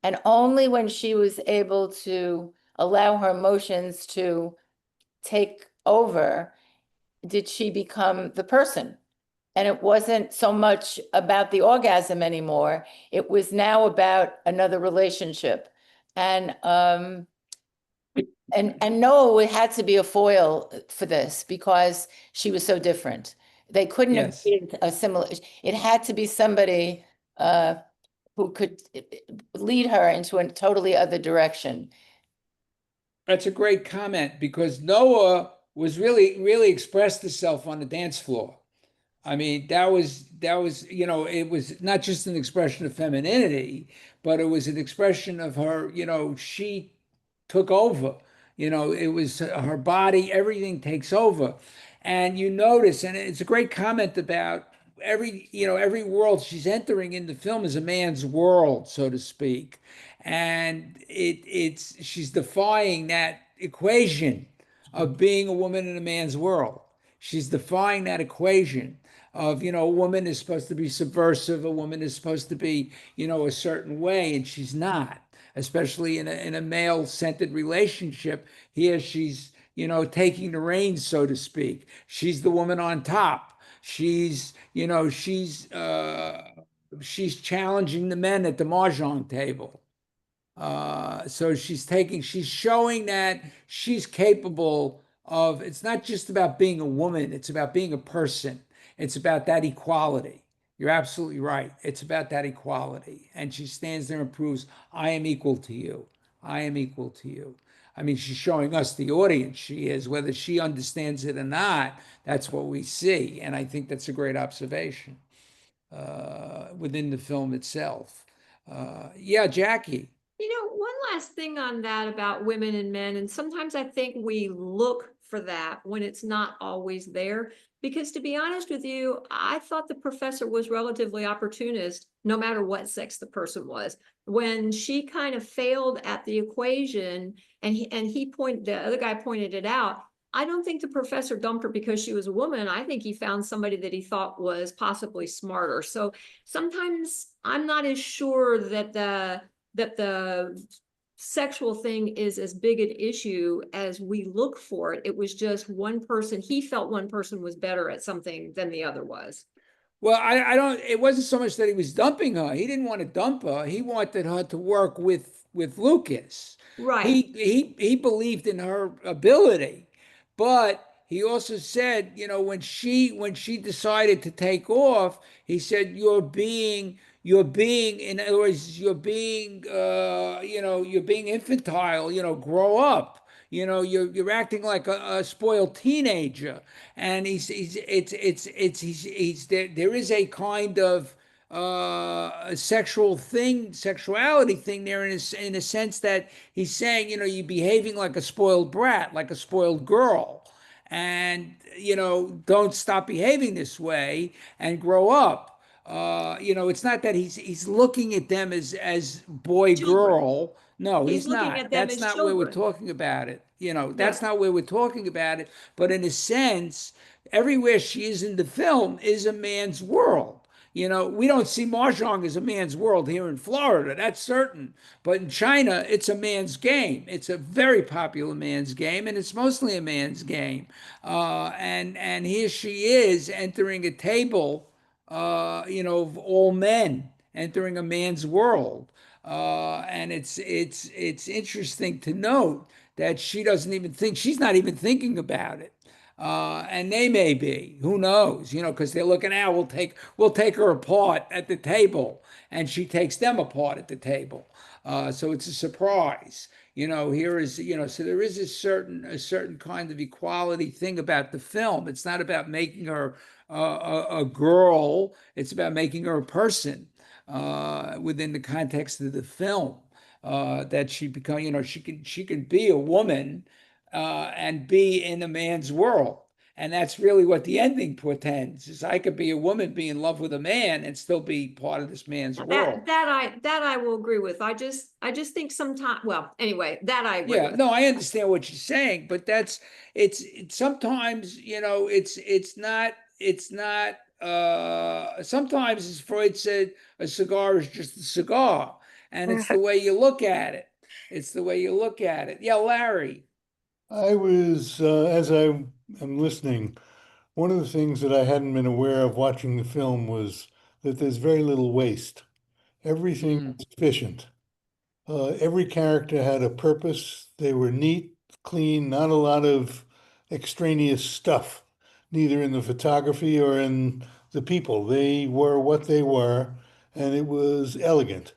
K: And only when she was able to allow her emotions to take over did she become the person. And it wasn't so much about the orgasm anymore. It was now about another relationship. And Noah had to be a foil for this because she was so different. They couldn't have been a similar. It had to be somebody who could lead her into a totally other direction.
B: That's a great comment, because Noah was really expressed herself on the dance floor. I mean, that was, it was not just an expression of femininity, but it was an expression of her, she took over. You know, it was her body, everything takes over. And you notice, and it's a great comment about every world she's entering in the film is a man's world, so to speak. And she's defying that equation of being a woman in a man's world. She's defying that equation of, a woman is supposed to be subversive, a woman is supposed to be, a certain way, and she's not, especially in a male-centered relationship. Here she's, taking the reins, so to speak. She's the woman on top. She's challenging the men at the mahjong table. So she's showing that she's capable of, it's not just about being a woman, it's about being a person. It's about that equality. You're absolutely right. It's about that equality. And she stands there and proves, I am equal to you. I am equal to you. I mean, she's showing us, the audience, she is. Whether she understands it or not, that's what we see. And I think that's a great observation within the film itself. Yeah, Jackie.
G: One last thing on that about women and men, and sometimes I think we look for that when it's not always there. Because to be honest with you, I thought the professor was relatively opportunist, no matter what sex the person was. When she kind of failed at the equation, and the other guy pointed it out, I don't think the professor dumped her because she was a woman. I think he found somebody that he thought was possibly smarter. So sometimes I'm not as sure that the sexual thing is as big an issue as we look for it. It was just one person. He felt one person was better at something than the other was.
B: Well, I don't, it wasn't so much that he was dumping her. He didn't want to dump her. He wanted her to work with Lucas.
G: Right.
B: He believed in her ability, but he also said, when she decided to take off, he said, in other words, you're being infantile, grow up. You're acting like a spoiled teenager. And there is a kind of sexuality thing there, in a sense that he's saying, you're behaving like a spoiled brat, like a spoiled girl. And, don't stop behaving this way and grow up. It's not that he's looking at them as boy,
G: Children.
B: girl. No,
G: He's
B: he's
G: looking
B: not.
G: at them
B: That's
G: as
B: not where we're
G: children.
B: talking about it. That's
G: Yeah.
B: not where we're talking about it. But in a sense, everywhere she is in the film is a man's world. We don't see mahjong as a man's world here in Florida, that's certain. But in China, it's a man's game. It's a very popular man's game, and it's mostly a man's game. And here she is entering a table, of all men, entering a man's world. And it's interesting to note that she's not even thinking about it. And they may be, who knows, because they're looking out, we'll take her apart at the table, and she takes them apart at the table. So it's a surprise. Here is, so there is a certain kind of equality thing about the film. It's not about making her a girl, it's about making her a person within the context of the film. That she become, she can be a woman and be in a man's world. And that's really what the ending portends, is I could be a woman, be in love with a man, and still be part of this man's world.
G: That I will agree with. I just think sometimes, well, anyway, that I agree
B: Yeah,
G: with.
B: no, I understand what you're saying, but it's sometimes, it's not sometimes, as Freud said, a cigar is just a cigar. And it's the way you look at it. It's the way you look at it. Yeah, Larry.
H: I was, as I am listening, one of the things that I hadn't been aware of watching the film was that there's very little waste. Everything was efficient. Every character had a purpose. They were neat, clean, not a lot of extraneous stuff, neither in the photography or in the people. They were what they were, and it was elegant.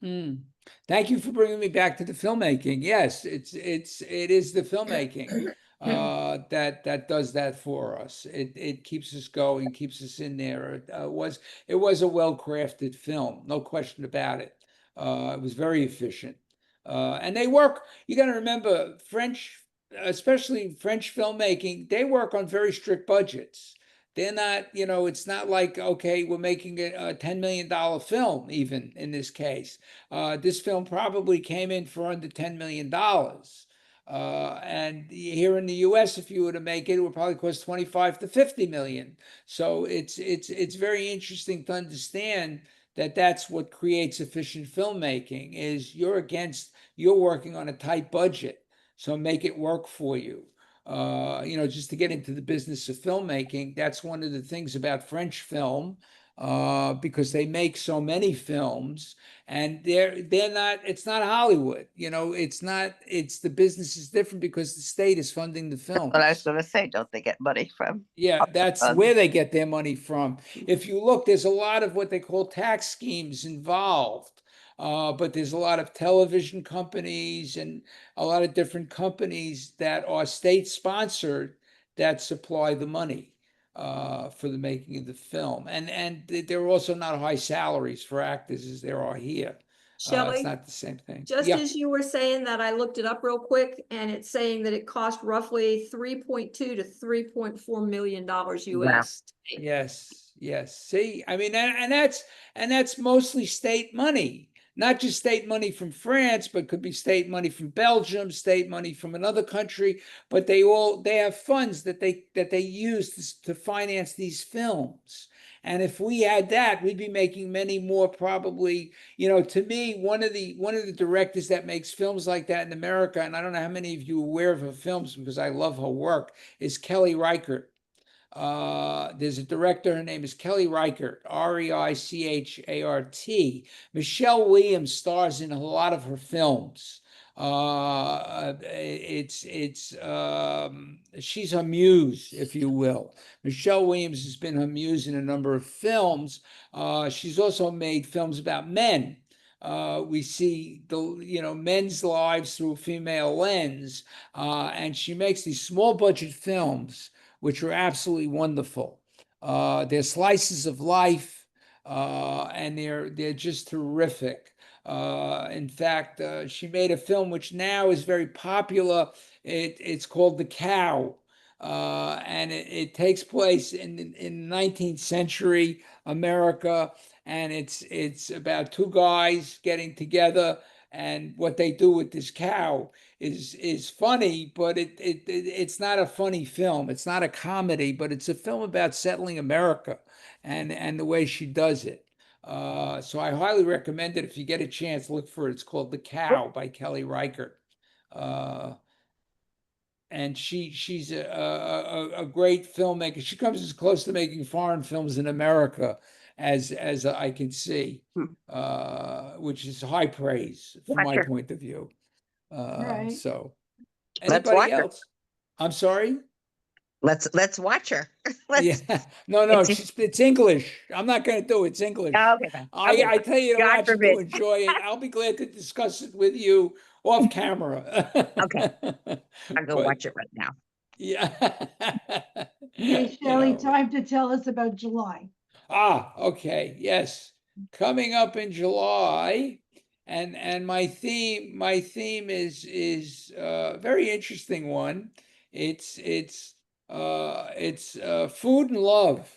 B: Mm. Thank you for bringing me back to the filmmaking. Yes, it is the filmmaking that does that for us. It keeps us going, keeps us in there. It was a well-crafted film, no question about it. It was very efficient. And they work, you got to remember, French, especially French filmmaking, they work on very strict budgets. They're not, it's not like, okay, we're making a $10 million film, even in this case. This film probably came in for under $10 million. And here in the US, if you were to make it, it would probably cost 25 to 50 million. So it's very interesting to understand that that's what creates efficient filmmaking is you're working on a tight budget. So make it work for you. Just to get into the business of filmmaking, that's one of the things about French film, because they make so many films, and they're not, it's not Hollywood, it's the business is different because the state is funding the films.
J: But I was going to say, don't they get money from?
B: Yeah, that's where they get their money from. If you look, there's a lot of what they call tax schemes involved. But there's a lot of television companies and a lot of different companies that are state sponsored that supply the money for the making of the film. And there are also not high salaries for actors as there are here. It's
G: Shelley,
B: not the same thing.
G: just
B: Yeah.
G: as you were saying that, I looked it up real quick, and it's saying that it cost roughly 3.2 to 3.4 million dollars US.
B: Yes, yes. See, I mean, and that's mostly state money, not just state money from France, but could be state money from Belgium, state money from another country. But they have funds that they use to finance these films. And if we had that, we'd be making many more probably. To me, one of the directors that makes films like that in America, and I don't know how many of you are aware of her films because I love her work, is Kelly Reichardt. There's a director, her name is Kelly Reichardt, Reichardt. Michelle Williams stars in a lot of her films. She's her muse, if you will. Michelle Williams has been her muse in a number of films. She's also made films about men. We see the men's lives through a female lens, and she makes these small budget films which are absolutely wonderful. They're slices of life, and they're just terrific. In fact, she made a film which now is very popular. It's called The Cow, and it takes place in 19th century America, and it's about two guys getting together, and what they do with this cow is funny, but it's not a funny film. It's not a comedy, but it's a film about settling America and the way she does it. So I highly recommend it. If you get a chance, look for it. It's called The Cow by Kelly Reichardt. And she's a great filmmaker. She comes as close to making foreign films in America as I can see, which is high praise from my point of view.
A: Right.
B: So
D: Let's watch
B: anybody
D: her.
B: else? I'm sorry?
D: Let's watch her. Let's,
B: Yeah. No, it's English. I'm not going to do it. It's English.
D: Oh, okay, then. Okay,
B: I tell you to
D: God
B: watch it
D: forbid.
B: to enjoy it. I'll be glad to discuss it with you off camera.
D: Okay. I'll go
B: But,
D: watch it right now.
B: yeah.
A: Hey, Shelley, time to tell us about July.
B: Okay. Yes. Coming up in July, and my theme is a very interesting one. It's food and love.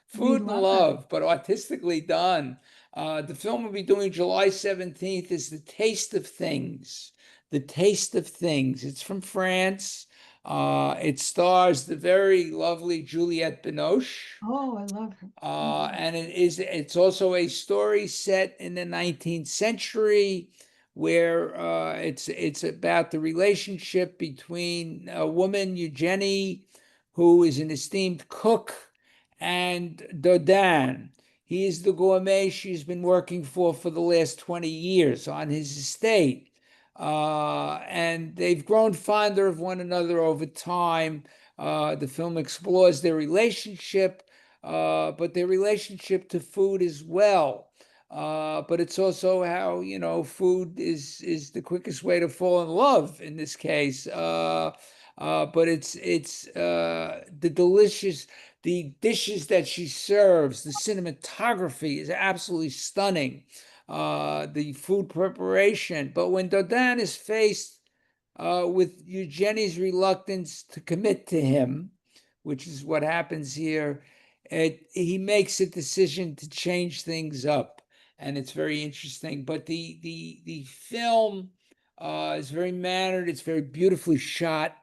B: Food and love, but artistically done. The film we'll be doing July 17th is The Taste of Things. The Taste of Things. It's from France. It stars the very lovely Juliette Binoche.
A: Oh, I love her.
B: And it's also a story set in the 19th century where it's about the relationship between a woman, Eugenie, who is an esteemed cook, and Dodin. He is the gourmet she's been working for the last 20 years on his estate. And they've grown fonder of one another over time. The film explores their relationship, but their relationship to food as well. But it's also how, food is the quickest way to fall in love in this case. But it's the dishes that she serves, the cinematography is absolutely stunning. the food preparation. But when Dodin is faced with Eugenie's reluctance to commit to him, which is what happens here, he makes a decision to change things up, and it's very interesting. But the film is very mannered. It's very beautifully shot.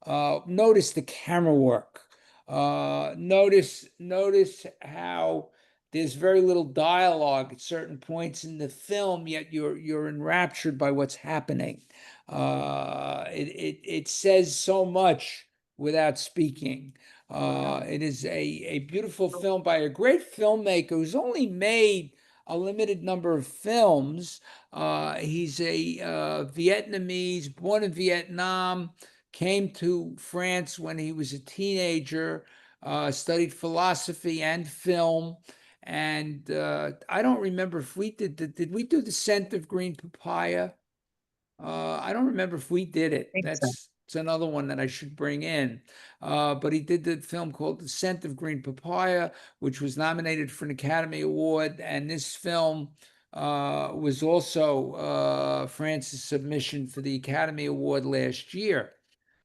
B: Notice the camera work. Notice how there's very little dialogue at certain points in the film, yet you're enraptured by what's happening. It says so much without speaking. It is a beautiful film by a great filmmaker who's only made a limited number of films. He's a Vietnamese, born in Vietnam, came to France when he was a teenager, studied philosophy and film. And I don't remember if we did we do The Scent of Green Papaya? I don't remember if we did it.
D: think so.
B: It's another one that I should bring in. But he did the film called The Scent of Green Papaya, which was nominated for an Academy Award. And this film was also France's submission for the Academy Award last year.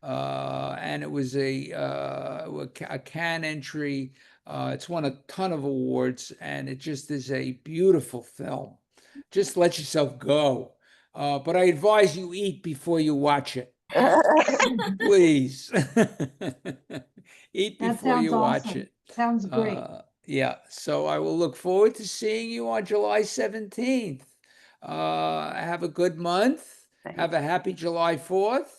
B: And it was a Cannes entry. It's won a ton of awards, and it just is a beautiful film. Just let yourself go. But I advise you eat before you watch it. Please. Eat
A: That
B: before you
A: sounds
B: watch
A: awesome.
B: it.
A: Sounds great.
B: Yeah, so I will look forward to seeing you on July 17th. Have a good month. Have a happy July 4th.